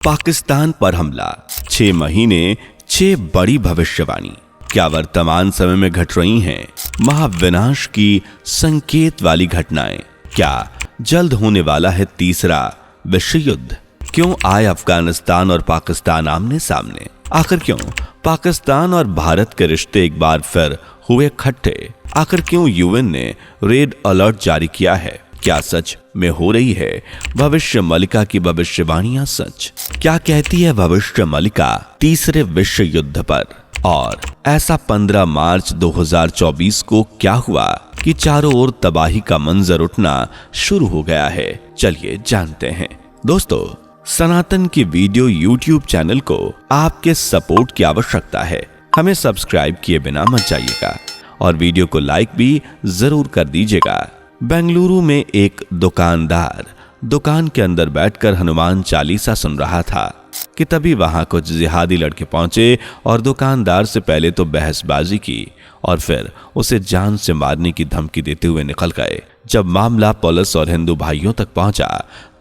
पाकिस्तान पर हमला, 6 महीने 6 बड़ी भविष्यवाणी क्या वर्तमान समय में घट रही हैं? महाविनाश की संकेत वाली घटनाएं, क्या जल्द होने वाला है तीसरा विश्व युद्ध? क्यों आए अफगानिस्तान और पाकिस्तान आमने सामने? आखिर क्यों पाकिस्तान और भारत के रिश्ते एक बार फिर हुए खट्टे? आखिर क्यों यूएन ने रेड अलर्ट जारी किया है? क्या सच में हो रही है भविष्य मलिका की भविष्यवाणियां सच? क्या कहती है भविष्य मलिका तीसरे विश्व युद्ध पर? और ऐसा 15 मार्च 2024 को क्या हुआ कि चारों ओर तबाही का मंजर उठना शुरू हो गया है? चलिए जानते हैं। दोस्तों, सनातन की वीडियो यूट्यूब चैनल को आपके सपोर्ट की आवश्यकता है। हमें सब्सक्राइब किए बिना मत जाइएगा और वीडियो को लाइक भी जरूर कर दीजिएगा। बेंगलुरु में एक दुकानदार दुकान के अंदर बैठकर हनुमान चालीसा सुन रहा था कि तभी वहां कुछ जिहादी लड़के पहुंचे और दुकानदार से पहले तो बहसबाजी की और फिर उसे जान से मारने की धमकी देते हुए निकल गए। जब मामला पुलिस और हिंदू भाइयों तक पहुंचा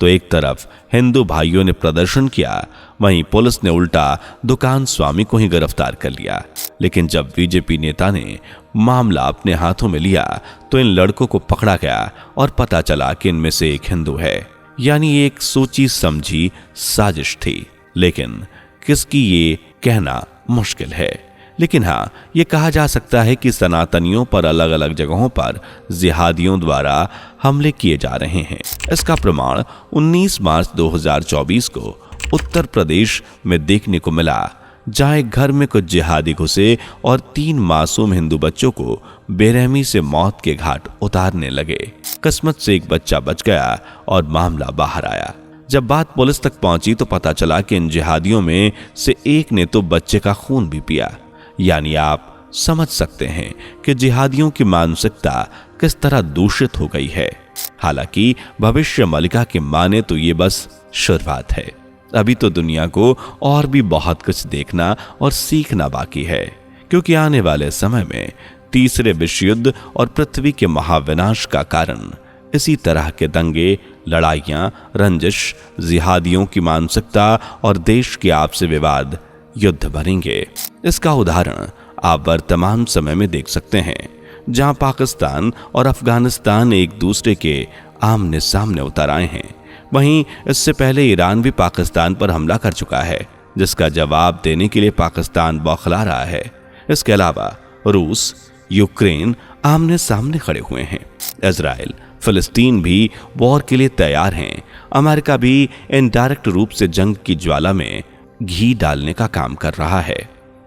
तो एक तरफ हिंदू भाइयों ने प्रदर्शन किया, वहीं पुलिस ने उल्टा दुकान स्वामी को ही गिरफ्तार कर लिया। लेकिन जब बीजेपी नेता ने मामला अपने हाथों में लिया तो इन लड़कों को पकड़ा गया और पता चला कि इनमें से एक हिंदू है, यानी एक सोची समझी साजिश थी। लेकिन किसकी ये कहना मुश्किल है, लेकिन हाँ, ये कहा जा सकता है कि सनातनियों पर अलग अलग जगहों पर जिहादियों द्वारा हमले किए जा रहे हैं। इसका प्रमाण 19 मार्च 2024 को उत्तर प्रदेश में देखने को मिला, जहां एक घर में कुछ जिहादी घुसे और 3 मासूम हिंदू बच्चों को बेरहमी से मौत के घाट उतारने लगे। किस्मत से एक बच्चा बच गया और मामला बाहर आया। जब बात पुलिस तक पहुंची तो पता चला कि इन जिहादियों में से एक ने तो बच्चे का खून भी पिया। यानी आप समझ सकते हैं कि जिहादियों की मानसिकता किस तरह दूषित हो गई है। हालांकि भविष्य मलिका के माने तो ये बस शुरुआत है। अभी तो दुनिया को और भी बहुत कुछ देखना और सीखना बाकी है, क्योंकि आने वाले समय में तीसरे विश्व युद्ध और पृथ्वी के महाविनाश का कारण इसी तरह के दंगे, लड़ाइयां, रंजिश, जिहादियों की मानसिकता और देश के आपसी विवाद युद्ध बनेंगे। इसका उदाहरण आप वर्तमान समय में देख सकते हैं, जहां पाकिस्तान और अफगानिस्तान एक दूसरे के आमने सामने उतर आए हैं। वहीं इससे पहले ईरान भी पाकिस्तान पर हमला कर चुका है, जिसका जवाब देने के लिए पाकिस्तान बौखला रहा है। इसके अलावा रूस, यूक्रेन आमने सामने खड़े हुए हैं। इजराइल, फिलिस्तीन भी वॉर के लिए तैयार हैं। अमेरिका भी इनडायरेक्ट रूप से जंग की ज्वाला में घी डालने का काम कर रहा है।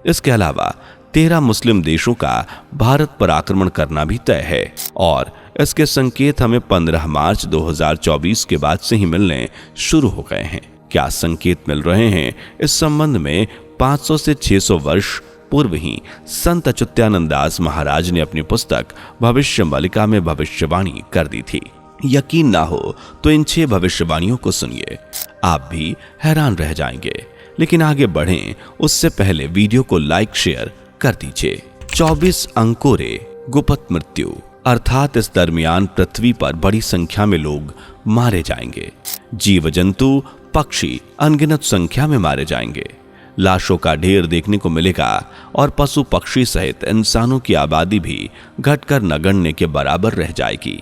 इसके अलावा 13 मुस्लिम देशों का भारत पर आक्रमण करना भी तय है और इसके संकेत हमें 15 मार्च 2024 के बाद से ही मिलने शुरू हो गए हैं। क्या संकेत मिल रहे हैं? इस संबंध में 500 से 600 वर्ष पूर्व ही संत अच्युतानंद दास महाराज ने अपनी पुस्तक भविष्य मलिका में भविष्यवाणी कर दी थी। यकीन ना हो तो इन 6 भविष्यवाणियों को सुनिए, आप भी हैरान रह जाएंगे। लेकिन आगे बढ़ें उससे पहले वीडियो को लाइक शेयर कर दीजिए। 24 अंकोरे गुप्त मृत्यु, अर्थात इस दरमियान पृथ्वी पर बड़ी संख्या में लोग मारे जाएंगे। जीव जंतु, पक्षी अनगिनत संख्या में मारे जाएंगे। लाशों का ढेर देखने को मिलेगा और पशु पक्षी सहित इंसानों की आबादी भी घटकर नगण्य के बराबर रह जाएगी।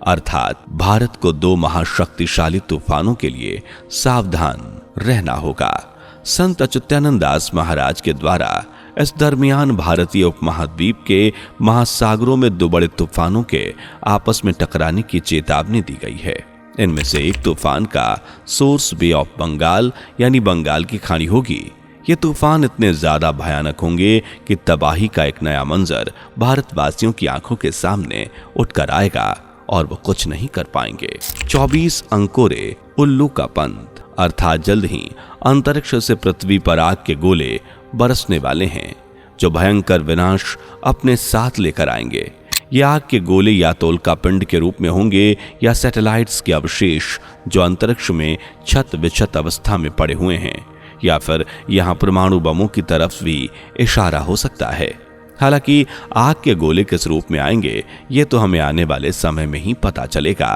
अर्थात भारत को 2 महाशक्तिशाली तूफानों के लिए सावधान रहना होगा। संत अच्युतानंद दास महाराज के द्वारा इस दरमियान भारतीय उपमहाद्वीप के महासागरों में 2 बड़े तूफानों के आपस में टकराने की चेतावनी दी गई है। इनमें से एक तूफान का सोर्स बे ऑफ बंगाल यानी बंगाल की खाड़ी होगी। ये तूफान इतने ज्यादा भयानक होंगे कि तबाही का एक नया मंजर भारतवासियों की आंखों के सामने उठकर आएगा और वो कुछ नहीं कर पाएंगे। 24 अंकोरे उल्लू का पंत, अर्थात जल्द ही अंतरिक्ष से पृथ्वी पर आग के गोले बरसने वाले हैं, जो भयंकर विनाश अपने साथ लेकर आएंगे। ये आग के गोले या तो उल्का पिंड के रूप में होंगे या सैटेलाइट्स के अवशेष जो अंतरिक्ष में छत विछत अवस्था में पड़े हुए हैं, या फिर यहां परमाणु बमों की तरफ भी इशारा हो सकता है। हालांकि आग के गोले किस रूप में आएंगे ये तो हमें आने वाले समय में ही पता चलेगा।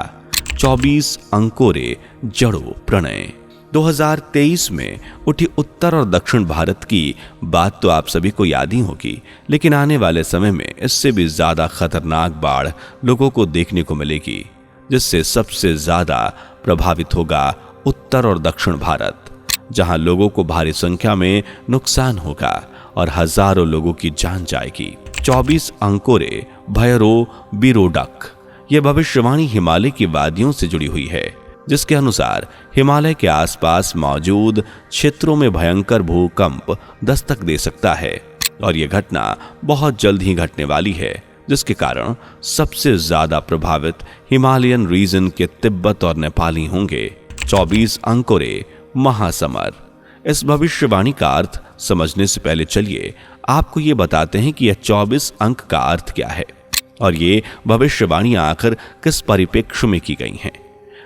24 अंकोरे जड़ो प्रणय, 2023 में उठी उत्तर और दक्षिण भारत की बात तो आप सभी को याद ही होगी, लेकिन आने वाले समय में इससे भी ज्यादा खतरनाक बाढ़ लोगों को देखने को मिलेगी, जिससे सबसे ज्यादा प्रभावित होगा उत्तर और दक्षिण भारत, जहां लोगों को भारी संख्या में नुकसान होगा और हजारों लोगों की जान जाएगी। 24 अंकों रे भयरो बिरोडक, यह भविष्यवाणी हिमालय की वादियों से जुड़ी हुई है, जिसके अनुसार हिमालय के आसपास मौजूद क्षेत्रों में भयंकर भूकंप दस्तक दे सकता है और यह घटना बहुत जल्द ही घटने वाली है, जिसके कारण सबसे ज्यादा प्रभावित हिमालयन रीजन के तिब्बत और नेपाल ही होंगे। 24 अंकों रे महासमर, इस भविष्यवाणी का अर्थ समझने से पहले चलिए आपको ये बताते हैं कि यह 24 अंक का अर्थ क्या है और ये भविष्यवाणियां आखिर किस परिप्रेक्ष्य में की गई हैं।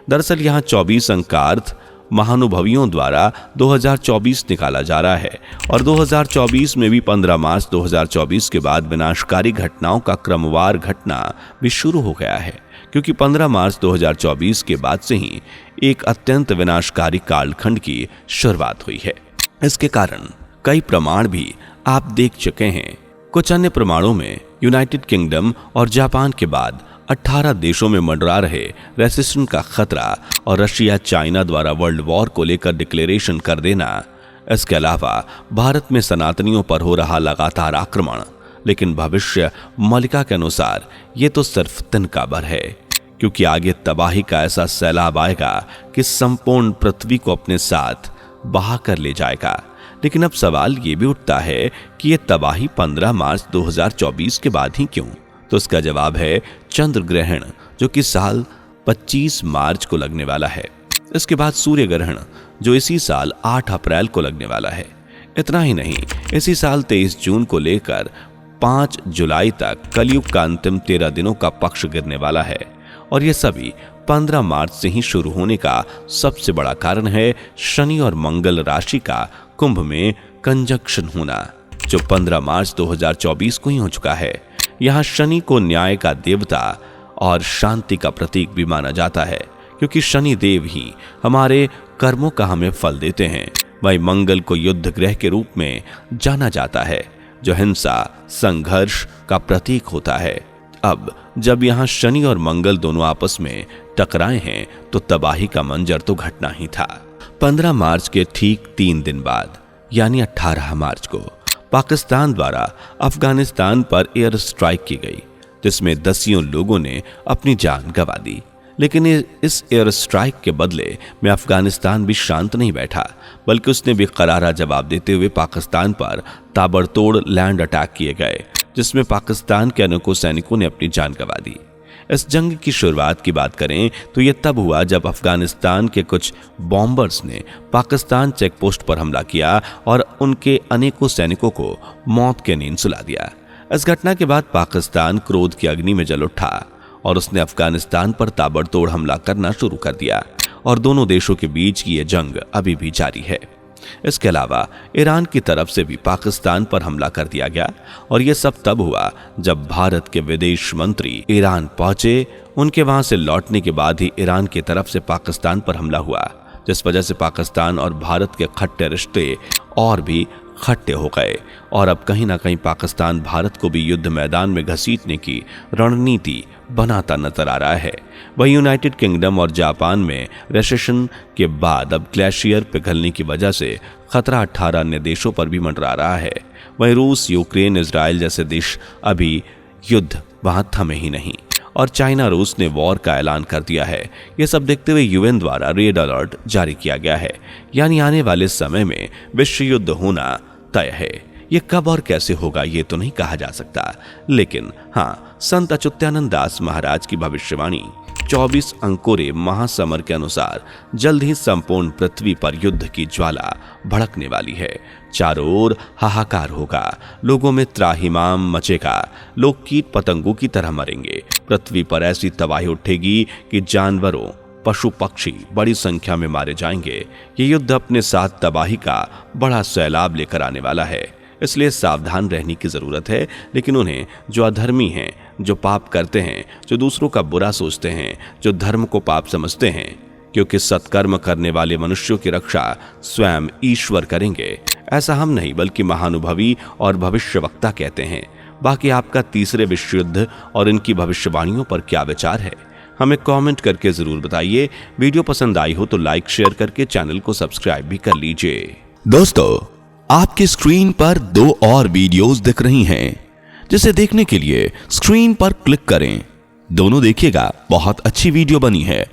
दरअसल यहाँ 24 अंक का अर्थ महानुभवियों द्वारा 2024 निकाला जा रहा है और 2024 में भी 15 मार्च 2024 के बाद विनाशकारी घटनाओं का क्रमवार घटना भी शुरू हो गया है, क्योंकि 15 मार्च 2024 के बाद से ही एक अत्यंत विनाशकारी कालखंड की शुरुआत हुई है। इसके कारण कई प्रमाण भी आप देख चुके हैं। कुछ अन्य प्रमाणों में यूनाइटेड किंगडम और जापान के बाद 18 देशों में मंडरा रहे रेसेशन का खतरा और रशिया चाइना द्वारा वर्ल्ड वॉर को लेकर डिक्लेरेशन कर देना। इसके अलावा भारत में सनातनियों पर हो रहा लगातार आक्रमण, लेकिन भविष्य मलिका के अनुसार ये तो सिर्फ तिनका भर है, क्योंकि आगे तबाही का ऐसा सैलाब आएगा कि संपूर्ण पृथ्वी को अपने साथ बहा कर ले जाएगा। लेकिन अब सवाल ये भी उठता है कि यह तबाही 15 मार्च 2024 के बाद ही क्यों? तो इसका जवाब है चंद्र ग्रहण, जो कि साल 25 मार्च को लगने वाला है। इसके बाद सूर्य ग्रहण, जो इसी साल 8 अप्रैल को लगने वाला है। इतना ही नहीं, इसी साल 23 जून को लेकर 5 जुलाई तक कलयुग का अंतिम 13 दिनों का पक्ष गिरने वाला है और ये सभी 15 मार्च से ही शुरू होने का सबसे बड़ा कारण है शनि और मंगल राशि का कुंभ में कंजक्शन होना, जो 15 मार्च 2024 को ही हो चुका है। यहाँ शनि को न्याय का देवता और शांति का प्रतीक भी माना जाता है, क्योंकि शनि देव ही हमारे कर्मों का हमें फल देते हैं। वही मंगल को युद्ध ग्रह के रूप में जाना जाता है, जो हिंसा संघर्ष का प्रतीक होता है। अब जब यहाँ शनि और मंगल दोनों आपस में टकराए हैं तो तबाही का मंजर तो घटना ही था। 15 मार्च के ठीक 3 दिन बाद यानी 18 मार्च को पाकिस्तान द्वारा अफगानिस्तान पर एयर स्ट्राइक की गई, जिसमें दसियों लोगों ने अपनी जान गंवा दी। लेकिन इस एयर स्ट्राइक के बदले में अफगानिस्तान भी शांत नहीं बैठा, बल्कि उसने भी करारा जवाब देते हुए पाकिस्तान पर ताबड़तोड़ लैंड अटैक किए गए, जिसमें पाकिस्तान के अनेकों सैनिकों ने अपनी जान गंवा दी। इस जंग की शुरुआत की बात करें तो यह तब हुआ जब अफगानिस्तान के कुछ बॉम्बर्स ने पाकिस्तान चेक पोस्ट पर हमला किया और उनके अनेकों सैनिकों को मौत के नींद सुला दिया। इस घटना के बाद पाकिस्तान क्रोध की अग्नि में जल उठा और उसने अफगानिस्तान पर ताबड़तोड़ हमला करना शुरू कर दिया और दोनों देशों के बीच की यह जंग अभी भी जारी है। इसके अलावा ईरान की तरफ से भी पाकिस्तान पर हमला कर दिया गया और यह सब तब हुआ जब भारत के विदेश मंत्री ईरान पहुंचे। उनके वहां से लौटने के बाद ही ईरान की तरफ से पाकिस्तान पर हमला हुआ, जिस वजह से पाकिस्तान और भारत के खट्टे रिश्ते और भी खट्टे हो गए और अब कहीं ना कहीं पाकिस्तान भारत को भी युद्ध मैदान में घसीटने की रणनीति बनाता नजर आ रहा है। वहीं यूनाइटेड किंगडम और जापान में रिसेशन के बाद अब ग्लेशियर पिघलने की वजह से खतरा 18 अन्य देशों पर भी मंडरा रहा है। वहीं रूस, यूक्रेन, इजराइल जैसे देश अभी युद्ध वहां थमे ही नहीं और चाइना रूस ने वॉर का ऐलान कर दिया है। यह सब देखते हुए यूएन द्वारा रेड अलर्ट जारी किया गया है, यानी आने वाले समय में विश्व युद्ध होना तय है। ये कब और कैसे होगा ये तो नहीं कहा जा सकता, लेकिन हाँ, संत अच्युतानंद दास महाराज की भविष्यवाणी 24 अंकों रे महासमर के अनुसार जल्द ही संपूर्ण पृथ्वी पर युद्ध की ज्वाला भड़कने वाली है। चारों ओर हाहाकार होगा, लोगों में त्राहिमाम मचेगा, लोग कीट पतंगों की तरह मरेंगे। पृथ्वी पर ऐसी तबाही उठेगी कि जानवरों, पशु पक्षी बड़ी संख्या में मारे जाएंगे। ये युद्ध अपने साथ तबाही का बड़ा सैलाब लेकर आने वाला है, इसलिए सावधान रहने की जरूरत है। लेकिन उन्हें जो अधर्मी हैं, जो पाप करते हैं, जो दूसरों का बुरा सोचते हैं, जो धर्म को पाप समझते हैं, क्योंकि सत्कर्म करने वाले मनुष्यों की रक्षा स्वयं ईश्वर करेंगे। ऐसा हम नहीं बल्कि महानुभवी और भविष्यवक्ता कहते हैं। बाकी आपका तीसरे विश्व युद्ध और इनकी भविष्यवाणियों पर क्या विचार है, हमें कमेंट करके जरूर बताइए। वीडियो पसंद आई हो तो लाइक शेयर करके चैनल को सब्सक्राइब भी कर लीजिए। दोस्तों, आपकी स्क्रीन पर 2 और वीडियोस दिख रही हैं, जिसे देखने के लिए स्क्रीन पर क्लिक करें। दोनों देखिएगा, बहुत अच्छी वीडियो बनी है।